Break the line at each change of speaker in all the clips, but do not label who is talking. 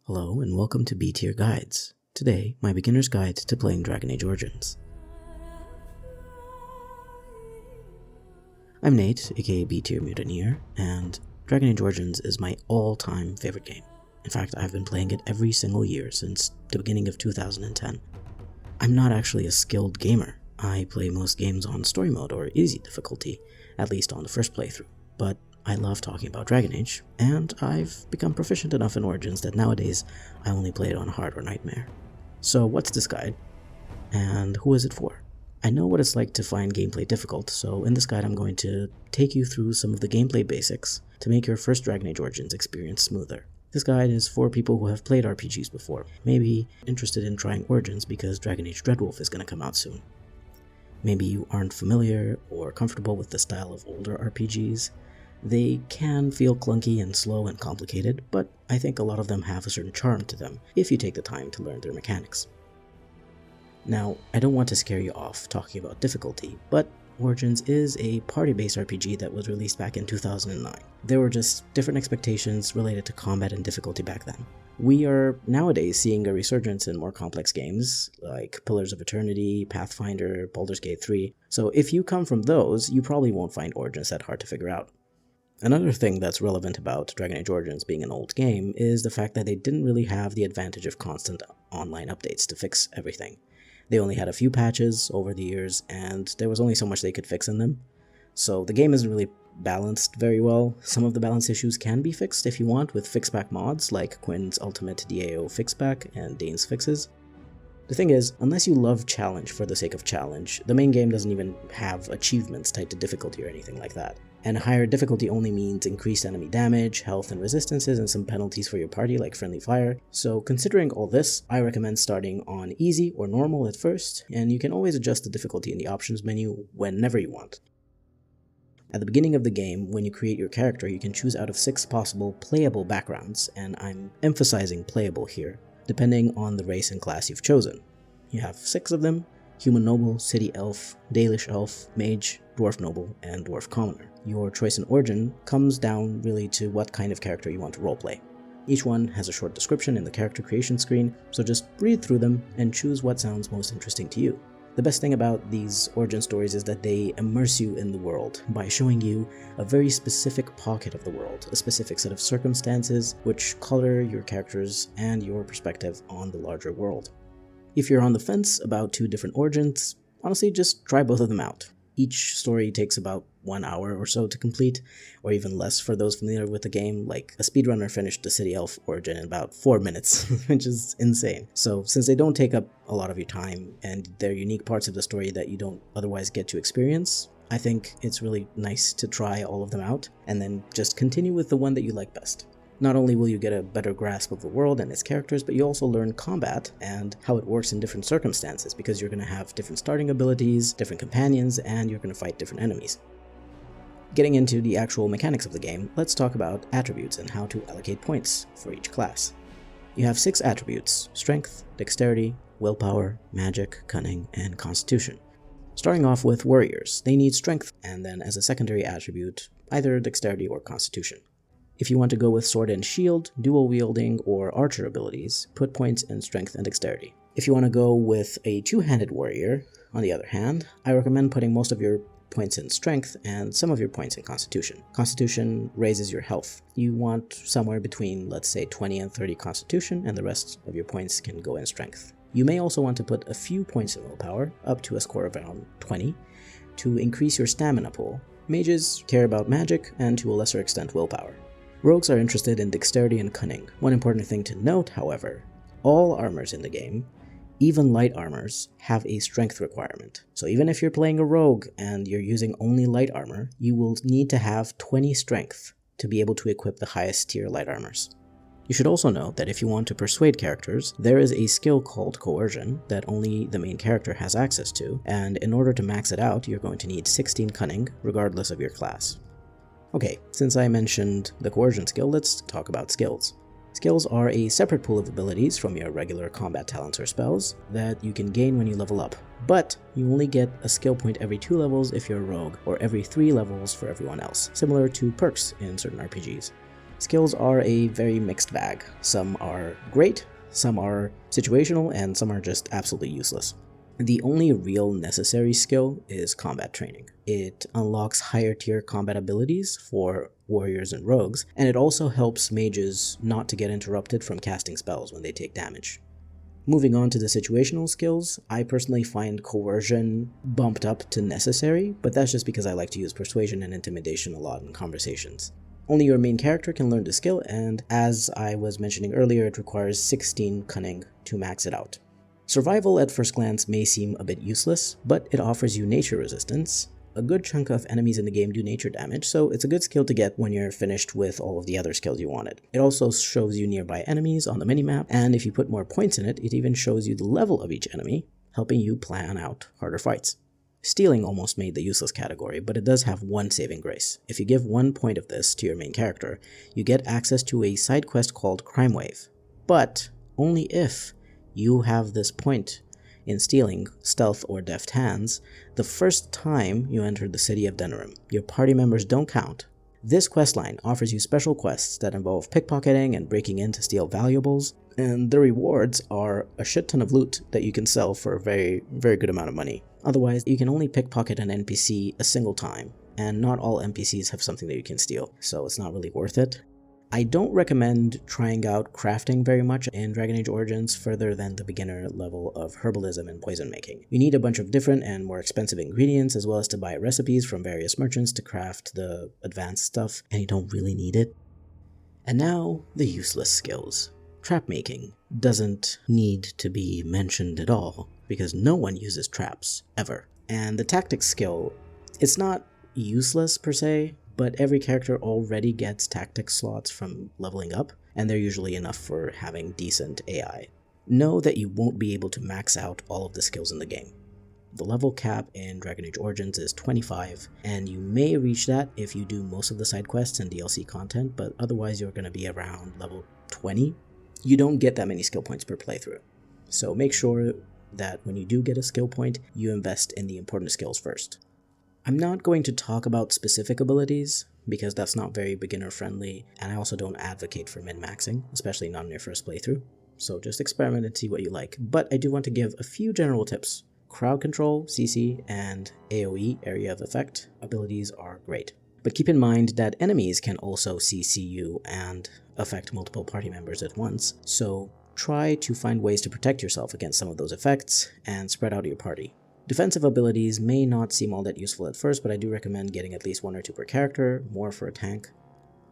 Hello and welcome to B-Tier Guides. Today, my beginner's guide to playing Dragon Age Origins. I'm Nate, aka B-Tier Mutineer, and Dragon Age Origins is my all-time favorite game. In fact, I've been playing it every single year since the beginning of 2010. I'm not actually a skilled gamer. I play most games on story mode or easy difficulty, at least on the first playthrough, but I love talking about Dragon Age, and I've become proficient enough in Origins that nowadays I only play it on hard or nightmare. So what's this guide, and who is it for? I know what it's like to find gameplay difficult, so in this guide I'm going to take you through some of the gameplay basics to make your first Dragon Age Origins experience smoother. This guide is for people who have played RPGs before, maybe interested in trying Origins because Dragon Age Dreadwolf is going to come out soon. Maybe you aren't familiar or comfortable with the style of older RPGs. They can feel clunky and slow and complicated, but I think a lot of them have a certain charm to them if you take the time to learn their mechanics. Now, I don't want to scare you off talking about difficulty, but Origins is a party-based RPG that was released back in 2009. There were just different expectations related to combat and difficulty back then. We are nowadays seeing a resurgence in more complex games like Pillars of Eternity, Pathfinder, Baldur's Gate 3, so if you come from those, you probably won't find Origins that hard to figure out. Another thing that's relevant about Dragon Age Origins being an old game is the fact that they didn't really have the advantage of constant online updates to fix everything. They only had a few patches over the years, and there was only so much they could fix in them. So the game isn't really balanced very well. Some of the balance issues can be fixed if you want with fixback mods like Quinn's Ultimate DAO Fixback and Dane's Fixes. The thing is, unless you love challenge for the sake of challenge, the main game doesn't even have achievements tied to difficulty or anything like that. And higher difficulty only means increased enemy damage, health and resistances, and some penalties for your party like friendly fire. So considering all this, I recommend starting on easy or normal at first, and you can always adjust the difficulty in the options menu whenever you want. At the beginning of the game, when you create your character, you can choose out of 6 possible playable backgrounds, and I'm emphasizing playable here, depending on the race and class you've chosen. You have 6 of them: Human Noble, City Elf, Dalish Elf, Mage, Dwarf Noble, and Dwarf Commoner. Your choice in origin comes down really to what kind of character you want to roleplay. Each one has a short description in the character creation screen, so just read through them and choose what sounds most interesting to you. The best thing about these origin stories is that they immerse you in the world by showing you a very specific pocket of the world, a specific set of circumstances which color your characters and your perspective on the larger world. If you're on the fence about 2 different origins, honestly just try both of them out. Each story takes about 1 hour or so to complete, or even less for those familiar with the game. Like, a speedrunner finished the City Elf origin in about 4 minutes, which is insane. So since they don't take up a lot of your time, and they're unique parts of the story that you don't otherwise get to experience, I think it's really nice to try all of them out, and then just continue with the one that you like best. Not only will you get a better grasp of the world and its characters, but you also learn combat and how it works in different circumstances, because you're going to have different starting abilities, different companions, and you're going to fight different enemies. Getting into the actual mechanics of the game, let's talk about attributes and how to allocate points for each class. You have 6 attributes: Strength, Dexterity, Willpower, Magic, Cunning, and Constitution. Starting off with Warriors, they need Strength, and then as a secondary attribute, either Dexterity or Constitution. If you want to go with Sword and Shield, Dual Wielding, or Archer abilities, put points in Strength and Dexterity. If you want to go with a two-handed warrior, on the other hand, I recommend putting most of your points in Strength and some of your points in Constitution. Constitution raises your health. You want somewhere between, let's say, 20 and 30 Constitution, and the rest of your points can go in Strength. You may also want to put a few points in Willpower, up to a score of around 20, to increase your stamina pool. Mages care about Magic, and to a lesser extent Willpower. Rogues are interested in Dexterity and Cunning. One important thing to note, however, all armors in the game, even light armors, have a Strength requirement. So even if you're playing a rogue and you're using only light armor, you will need to have 20 Strength to be able to equip the highest tier light armors. You should also note that if you want to persuade characters, there is a skill called Coercion that only the main character has access to, and in order to max it out, you're going to need 16 Cunning, regardless of your class. Okay, since I mentioned the Coercion skill, let's talk about skills. Skills are a separate pool of abilities from your regular combat talents or spells that you can gain when you level up, but you only get a skill point every 2 levels if you're a rogue, or every 3 levels for everyone else, similar to perks in certain RPGs. Skills are a very mixed bag. Some are great, some are situational, and some are just absolutely useless. The only real necessary skill is combat training. It unlocks higher tier combat abilities for warriors and rogues, and it also helps mages not to get interrupted from casting spells when they take damage. Moving on to the situational skills, I personally find coercion bumped up to necessary, but that's just because I like to use persuasion and intimidation a lot in conversations. Only your main character can learn the skill, and as I was mentioning earlier, it requires 16 cunning to max it out. Survival at first glance may seem a bit useless, but it offers you nature resistance. A good chunk of enemies in the game do nature damage, so it's a good skill to get when you're finished with all of the other skills you wanted. It also shows you nearby enemies on the minimap, and if you put more points in it, it even shows you the level of each enemy, helping you plan out harder fights. Stealing almost made the useless category, but it does have one saving grace. If you give 1 point of this to your main character, you get access to a side quest called Crime Wave, but only if you have this point in stealing, stealth, or deft hands the first time you enter the city of Denerim. Your party members don't count. This questline offers you special quests that involve pickpocketing and breaking in to steal valuables, and the rewards are a shit ton of loot that you can sell for a very, very good amount of money. Otherwise, you can only pickpocket an NPC a single time, and not all NPCs have something that you can steal, so it's not really worth it. I don't recommend trying out crafting very much in Dragon Age Origins further than the beginner level of herbalism and poison making. You need a bunch of different and more expensive ingredients, as well as to buy recipes from various merchants to craft the advanced stuff, and you don't really need it. And now, the useless skills. Trap making doesn't need to be mentioned at all, because no one uses traps, ever. And the tactics skill, it's not useless per se, but every character already gets tactics slots from leveling up, and they're usually enough for having decent AI. Know that you won't be able to max out all of the skills in the game. The level cap in Dragon Age Origins is 25, and you may reach that if you do most of the side quests and DLC content, but otherwise you're going to be around level 20. You don't get that many skill points per playthrough, so make sure that when you do get a skill point, you invest in the important skills first. I'm not going to talk about specific abilities, because that's not very beginner friendly, and I also don't advocate for min-maxing, especially not in your first playthrough, so just experiment and see what you like. But I do want to give a few general tips. Crowd control, CC, and AoE, area of effect, abilities are great. But keep in mind that enemies can also CC you and affect multiple party members at once, so try to find ways to protect yourself against some of those effects and spread out your party. Defensive abilities may not seem all that useful at first, but I do recommend getting at least 1 or 2 per character, more for a tank.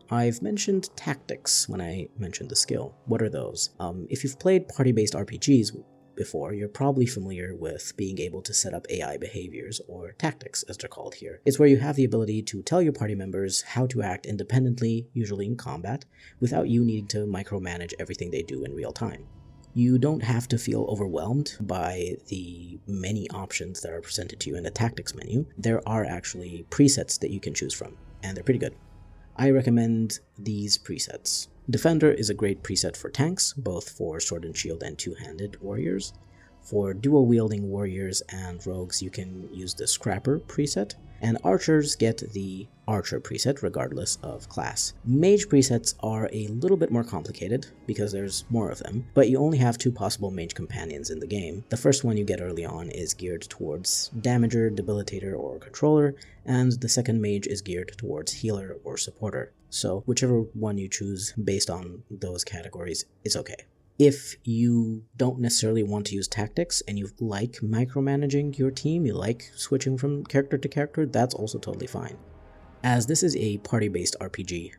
I've mentioned tactics when I mentioned the skill. What are those? If you've played party-based RPGs before, you're probably familiar with being able to set up AI behaviors, or tactics as they're called here. It's where you have the ability to tell your party members how to act independently, usually in combat, without you needing to micromanage everything they do in real time. You don't have to feel overwhelmed by the many options that are presented to you in the tactics menu. There are actually presets that you can choose from, and they're pretty good. I recommend these presets. Defender is a great preset for tanks, both for sword and shield and two-handed warriors. For dual-wielding warriors and rogues, you can use the Scrapper preset, and archers get the Archer preset regardless of class. Mage presets are a little bit more complicated because there's more of them, but you only have 2 possible mage companions in the game. The first one you get early on is geared towards Damager, Debilitator, or Controller, and the second mage is geared towards Healer or Supporter. So whichever one you choose based on those categories is okay. If you don't necessarily want to use tactics and you like micromanaging your team, you like switching from character to character, that's also totally fine. As this is a party-based RPG,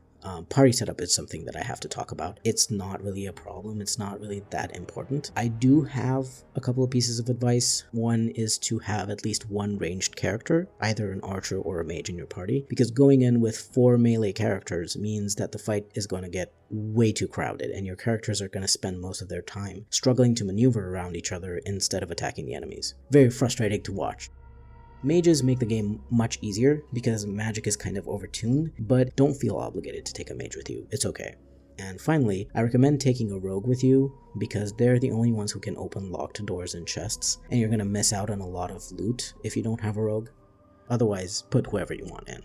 party setup is something that I have to talk about. It's not really a problem, it's not really that important. I do have a couple of pieces of advice. One is to have at least 1 ranged character, either an archer or a mage in your party, because going in with 4 melee characters means that the fight is going to get way too crowded, and your characters are going to spend most of their time struggling to maneuver around each other instead of attacking the enemies. Very frustrating to watch. Mages make the game much easier because magic is kind of overtuned, but don't feel obligated to take a mage with you, it's okay. And finally, I recommend taking a rogue with you because they're the only ones who can open locked doors and chests, and you're going to miss out on a lot of loot if you don't have a rogue. Otherwise, put whoever you want in.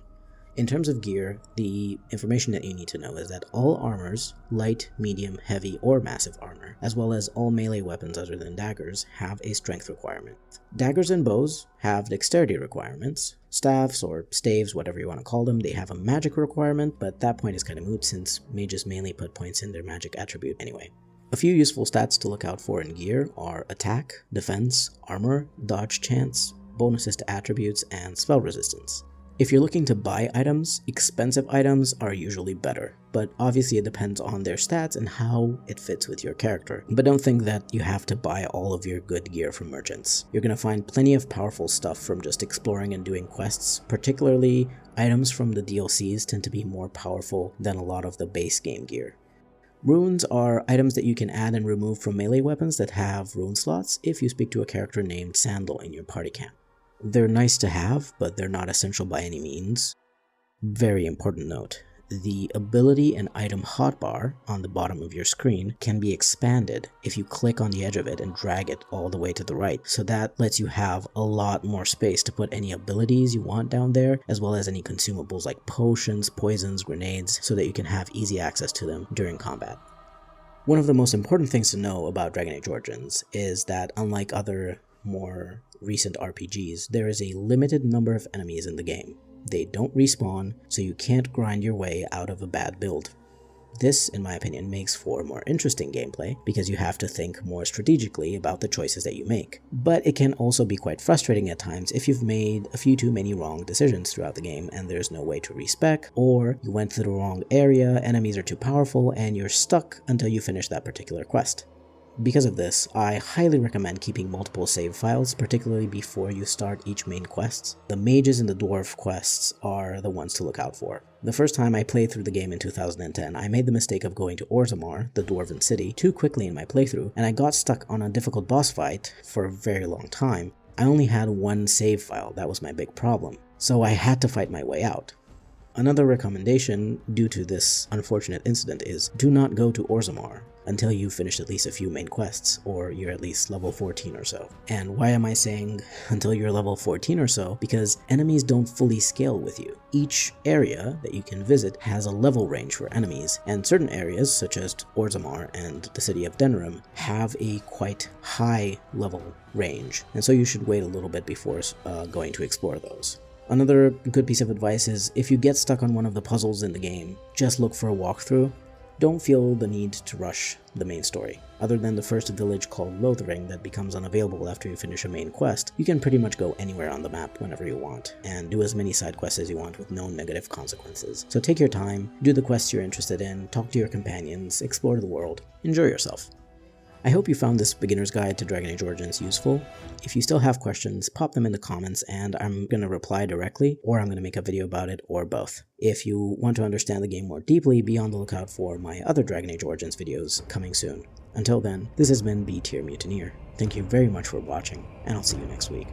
In terms of gear, the information that you need to know is that all armors, light, medium, heavy, or massive armor, as well as all melee weapons other than daggers, have a strength requirement. Daggers and bows have dexterity requirements. Staffs or staves, whatever you want to call them, they have a magic requirement, but that point is kind of moot since mages mainly put points in their magic attribute anyway. A few useful stats to look out for in gear are attack, defense, armor, dodge chance, bonuses to attributes, and spell resistance. If you're looking to buy items, expensive items are usually better, but obviously it depends on their stats and how it fits with your character. But don't think that you have to buy all of your good gear from merchants. You're going to find plenty of powerful stuff from just exploring and doing quests. Particularly, items from the DLCs tend to be more powerful than a lot of the base game gear. Runes are items that you can add and remove from melee weapons that have rune slots if you speak to a character named Sandal in your party camp. They're nice to have, but they're not essential by any means. Very important note, the ability and item hotbar on the bottom of your screen can be expanded if you click on the edge of it and drag it all the way to the right, so that lets you have a lot more space to put any abilities you want down there, as well as any consumables like potions, poisons, grenades, so that you can have easy access to them during combat. One of the most important things to know about Dragon Age Origins is that unlike other more recent RPGs, there is a limited number of enemies in the game. They don't respawn, so you can't grind your way out of a bad build. This, in my opinion, makes for more interesting gameplay because you have to think more strategically about the choices that you make. But it can also be quite frustrating at times if you've made a few too many wrong decisions throughout the game and there's no way to respec, or you went to the wrong area, enemies are too powerful, and you're stuck until you finish that particular quest. Because of this, I highly recommend keeping multiple save files, particularly before you start each main quest. The mages and the dwarf quests are the ones to look out for. The first time I played through the game in 2010, I made the mistake of going to Orzammar, the dwarven city, too quickly in my playthrough, and I got stuck on a difficult boss fight for a very long time. I only had one save file, that was my big problem, so I had to fight my way out. Another recommendation due to this unfortunate incident is do not go to Orzammar until you've finished at least a few main quests, or you're at least level 14 or so. And why am I saying until you're level 14 or so? Because enemies don't fully scale with you. Each area that you can visit has a level range for enemies, and certain areas, such as Orzammar and the city of Denerim, have a quite high level range, and so you should wait a little bit before going to explore those. Another good piece of advice is if you get stuck on one of the puzzles in the game, just look for a walkthrough. Don't feel the need to rush the main story. Other than the first village called Lothering that becomes unavailable after you finish a main quest, you can pretty much go anywhere on the map whenever you want, and do as many side quests as you want with no negative consequences. So take your time, do the quests you're interested in, talk to your companions, explore the world, enjoy yourself. I hope you found this beginner's guide to Dragon Age Origins useful. If you still have questions, pop them in the comments and I'm going to reply directly, or I'm going to make a video about it, or both. If you want to understand the game more deeply, be on the lookout for my other Dragon Age Origins videos coming soon. Until then, this has been B Tier Mutineer. Thank you very much for watching, and I'll see you next week.